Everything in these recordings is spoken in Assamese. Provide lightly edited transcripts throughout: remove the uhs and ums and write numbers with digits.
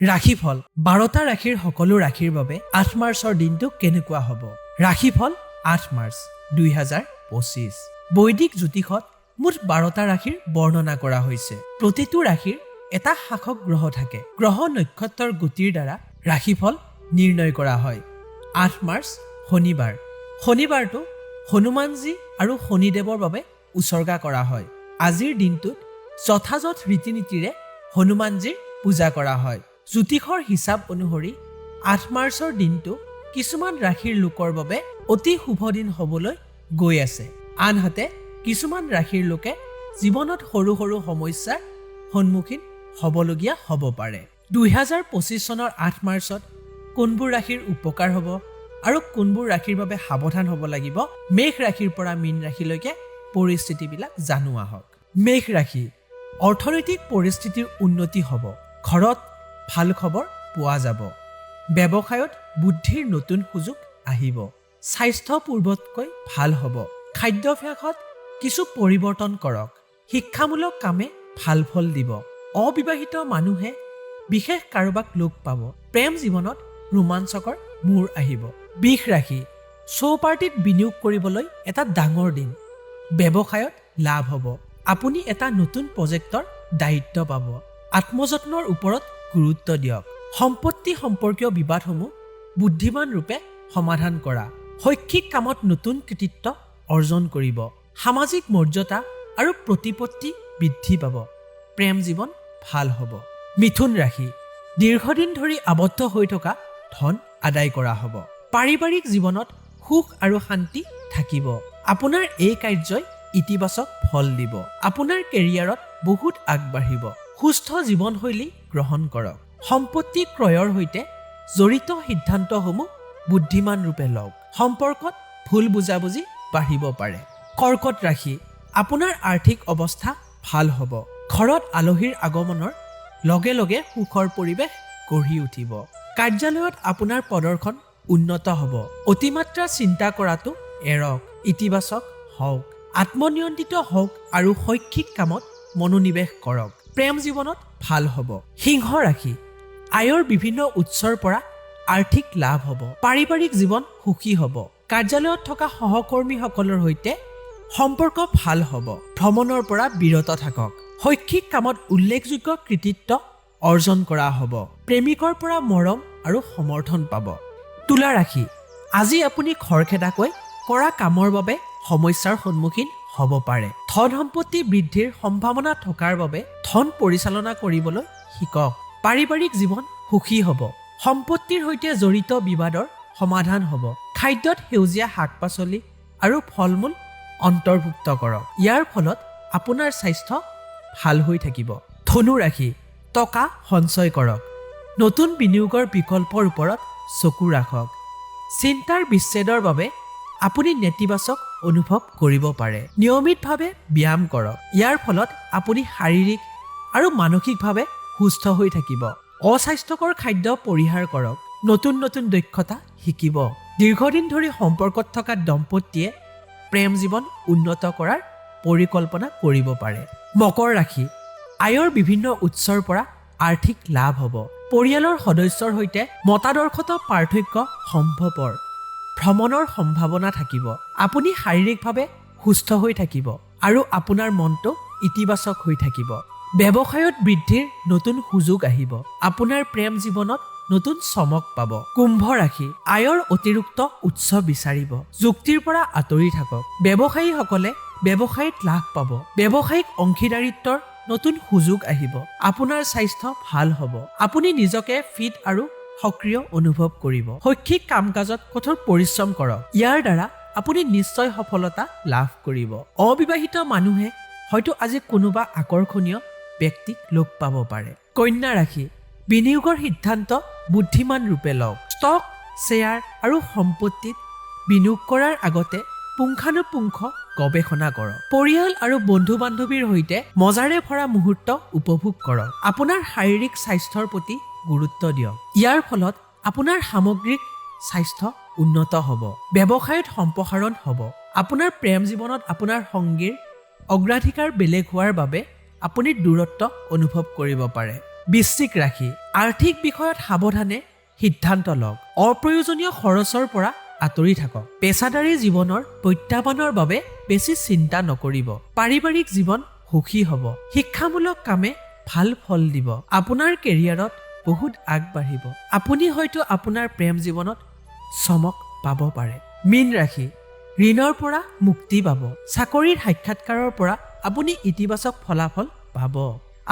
ৰাশিফল 12টা ৰাশিৰ সকলো ৰাশিৰ বাবে 8 মাৰ্চৰ দিনটো কেনেকুৱা হ'ব? ৰাশিফল 8 মাৰ্চ 2025। বৈদিক জ্যোতিষত মুঠ 12টা ৰাশিৰ বৰ্ণনা কৰা হৈছে। প্ৰতিটো ৰাশিৰ এটা শাসক গ্ৰহ থাকে। গ্ৰহ নক্ষত্ৰৰ গতিৰ দ্বাৰা ৰাশিফল নিৰ্ণয় কৰা হয়। 8 মাৰ্চ শনিবাৰ। শনিবাৰটো হনুমানজী আৰু শনিদেৱৰ বাবে উৎসৰ্গা কৰা হয়। আজিৰ দিনটোত যথাযথ ৰীতি নীতিৰে হনুমানজীৰ পূজা কৰা হয়। জ্যোতিষৰ হিচাপ অনুসৰি 8 মাৰ্চৰ দিনটো কিছুমান ৰাশিৰ লোকৰ বাবে অতি শুভ দিন হ'বলৈ গৈ আছে। আনহাতে কিছুমান ৰাশিৰ লোকে জীৱনত সৰু সৰু সমস্যাৰ সন্মুখীন হ'বলগীয়া হ'ব পাৰে। 2025 চনৰ 8 মাৰ্চত কোনবোৰ ৰাশিৰ উপকাৰ হ'ব আৰু কোনবোৰ ৰাশিৰ বাবে সাৱধান হ'ব লাগিব, মেষ ৰাশিৰ পৰা মীন ৰাশিলৈকে পৰিস্থিতিবিলাক জানো আহক। মেষ ৰাশি, অৰ্থনৈতিক পৰিস্থিতিৰ উন্নতি হ'ব। ঘৰত ভাল খবৰ পোৱা যাব। ব্যৱসায়ত বুদ্ধিৰ নতুন সুযোগ আহিব। স্বাস্থ্য পূৰ্বতকৈ ভাল হ'ব। খাদ্যাভ্যাসত কিছু পৰিৱৰ্তন কৰক। শিক্ষামূলক কামে ভাল ফল দিব। অবিবাহিত মানুহে বিশেষ কাৰোবাক লগ পাব। প্ৰেম জীৱনত ৰোমাঞ্চকৰ মূৰ আহিব। বৃষ ৰাশি, চৌপাৰ্টিত বিনিয়োগ কৰিবলৈ এটা ডাঙৰ দিন। ব্যৱসায়ত লাভ হ'ব। আপুনি এটা নতুন প্ৰজেক্টৰ দায়িত্ব পাব। আত্মযত্নৰ ওপৰত গুৰুত্ব দিয়ক। সম্পত্তি সম্পৰ্কীয় বিবাদসমূহ বুদ্ধিমান ৰূপে সমাধান কৰা। শৈক্ষিক কামত নতুন কৃতিত্ব অৰ্জন কৰিব। সামাজিক মৰ্যাদা আৰু প্ৰতিপত্তি বৃদ্ধি পাব। প্ৰেম জীৱন ভাল হ'ব। মিথুন ৰাশি, দীৰ্ঘদিন ধৰি আবদ্ধ হৈ থকা ধন আদায় কৰা হ'ব। পাৰিবাৰিক জীৱনত সুখ আৰু শান্তি থাকিব। আপোনাৰ এই কাৰ্যই ইতিবাচক ফল দিব। আপোনাৰ কেৰিয়াৰত বহুত আগবাঢ়িব। সুস্থ জীৱনশৈলী গ্ৰহণ কৰক। সম্পত্তি ক্ৰয়ৰ সৈতে জড়িত সিদ্ধান্তসমূহ বুদ্ধিমান ৰূপে লওক। সম্পৰ্কত ভুল বুজাবুজি বাঢ়িব পাৰে। কৰ্কট ৰাশি, আপোনাৰ আৰ্থিক অৱস্থা ভাল হ'ব। ঘৰত আলহীৰ আগমনৰ লগে লগে সুখৰ পৰিৱেশ গঢ়ি উঠিব। কাৰ্যালয়ত আপোনাৰ প্ৰদৰ্শন উন্নত হ'ব। অতিমাত্ৰা চিন্তা কৰাটো এৰক। ইতিবাচক হওক। আত্মনিয়ন্ত্ৰিত হওক আৰু শৈক্ষিক কামত মনোনিৱেশ কৰক। প্ৰেম জীৱনত ভাল হ'ব। সিংহ ৰাশি, আয়ৰ বিভিন্ন উৎসৰ পৰা আৰ্থিক লাভ হ'ব। পাৰিবাৰিক জীৱন সুখী হ'ব। কাৰ্যালয়ত থকা সহকৰ্মীসকলৰ সৈতে সম্পৰ্ক ভাল হ'ব। ভ্ৰমণৰ পৰা বিৰত থাকক। শৈক্ষিক কামত উল্লেখযোগ্য কৃতিত্ব অৰ্জন কৰা হ'ব। প্ৰেমিকৰ পৰা মৰম আৰু সমৰ্থন পাব। তুলা ৰাশি, আজি আপুনি খৰখেদাকৈ কৰা কামৰ বাবে সমস্যাৰ সন্মুখীন হ'ব পাৰে। ধন সম্পত্তি বৃদ্ধিৰ সম্ভাৱনা থকাৰ বাবে ধন পৰিচালনা কৰিবলৈ শিকক। পাৰিবাৰিক জীৱন সুখী হ'ব। সম্পত্তিৰ সৈতে জড়িত বিবাদৰ সমাধান হ'ব। খাদ্যত সেউজীয়া শাক পাচলি আৰু ফল মূল অন্তৰ্ভুক্ত কৰক। ইয়াৰ ফলত আপোনাৰ স্বাস্থ্য ভাল হৈ থাকিব। ধনু ৰাশি, টকা সঞ্চয় কৰক। নতুন বিনিয়োগৰ বিকল্পৰ ওপৰত চকু ৰাখক। চিন্তাৰ বিচ্ছেদৰ বাবে আপুনি নেতিবাচক অনুভৱ কৰিব পাৰে। নিয়মিতভাৱে ব্যায়াম কৰক। ইয়াৰ ফলত আপুনি শাৰীৰিক আৰু মানসিকভাৱে সুস্থ হৈ থাকিব। অস্বাস্থ্যকৰ খাদ্য পৰিহাৰ কৰক। নতুন নতুন দক্ষতা শিকিব। দীৰ্ঘদিন ধৰি সম্পৰ্কত থকা দম্পতীয়ে প্ৰেম জীৱন উন্নত কৰাৰ পৰিকল্পনা কৰিব পাৰে। মকৰ ৰাশি, আয়ৰ বিভিন্ন উৎসৰ পৰা আৰ্থিক লাভ হ'ব। পৰিয়ালৰ সদস্যৰ সৈতে মতাদৰ্শত পাৰ্থক্য সম্ভৱপৰ। ভ্ৰমণৰ সম্ভাৱনা থাকিব। আপুনি শাৰীৰিকভাৱে সুস্থ হৈ থাকিব আৰু আপোনাৰ মনটো ইতিবাচক হৈ থাকিব। ব্যৱসায়ত বৃদ্ধিৰ নতুন সুযোগ আহিব। আপোনাৰ প্ৰেম জীৱনত নতুন চমক পাব। কুম্ভ ৰাশি, আয়ৰ অতিৰিক্ত উৎস বিচাৰিব। যুক্তিৰ পৰা আঁতৰি থাকক। ব্যৱসায়ীসকলে ব্যৱসায়ত লাভ পাব। ব্যৱসায়িক অংশীদাৰিত্বৰ নতুন সুযোগ আহিব। আপোনাৰ স্বাস্থ্য ভাল হ'ব। আপুনি নিজকে ফিট আৰু সক্ৰিয় অনুভৱ কৰিব। শৈক্ষিক কাম কাজত কঠোৰ পৰিশ্ৰম কৰক। ইয়াৰ দ্বাৰা আপুনি নিশ্চয় সফলতা লাভ কৰিব। অবিবাহিত মানুহে হয়তো আজি কোনোবা আকৰ্ষণীয় ব্যক্তিক লগ পাব পাৰে। কন্যা ৰাশি, বিনিয়োগৰ সিদ্ধান্ত বুদ্ধিমান ৰূপে লওক। ষ্টক, শ্বেয়াৰ আৰু সম্পত্তিত বিনিয়োগ কৰাৰ আগতে পুংখানুপুংখ গৱেষণা কৰক। পৰিয়াল আৰু বন্ধু বান্ধৱীৰ সৈতে মজাৰে ভৰা মুহূৰ্ত উপভোগ কৰক। আপোনাৰ শাৰীৰিক স্বাস্থ্যৰ প্ৰতি গুৰুত্ব দিয়ক। ইয়াৰ ফলত আপোনাৰ সামগ্ৰিক স্বাস্থ্য উন্নত হ'ব। ব্যৱসায়ত সম্প্ৰসাৰণ হ'ব। আপোনাৰ প্ৰেম জীৱনত আপোনাৰ সংগীৰ অগ্ৰাধিকাৰ বেলেগ হোৱাৰ বাবে আপুনি দূৰত্ব অনুভৱ কৰিব পাৰে। বৃশ্চিক ৰাশি আৰ্থিক বিষয়ত সাৱধানে সিদ্ধান্ত লওক। অপ্ৰয়োজনীয় খৰচৰ পৰা আঁতৰি থাকক। পেছাদাৰী জীৱনৰ প্ৰত্যাহ্বানৰ বাবে বেছি চিন্তা নকৰিব। পাৰিবাৰিক জীৱন সুখী হ'ব। শিক্ষামূলক কামে ভাল ফল দিব। আপোনাৰ কেৰিয়াৰত বহুত আগবাঢ়িব। আপুনি হয়তো আপোনাৰ প্ৰেম জীৱনত চমক পাব পাৰে। মীন ৰাশি ঋণৰ পৰা মুক্তি পাব। চাকৰিৰ সাক্ষাৎকাৰৰ পৰা আপুনি ইতিবাচক ফলাফল পাব।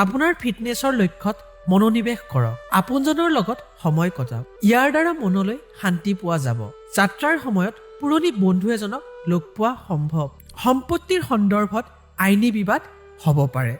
আপোনাৰ ফিটনেছৰ লক্ষ্যত মনোনিৱেশ কৰক। আপোনজনৰ লগত সময় কটাওক। ইয়াৰ দ্বাৰা মনলৈ শান্তি পোৱা যাব। যাত্ৰাৰ সময়ত পুৰণি বন্ধু এজনক লগ পোৱা সম্ভৱ। সম্পত্তিৰ সন্দৰ্ভত আইনী বিবাদ হ'ব পাৰে।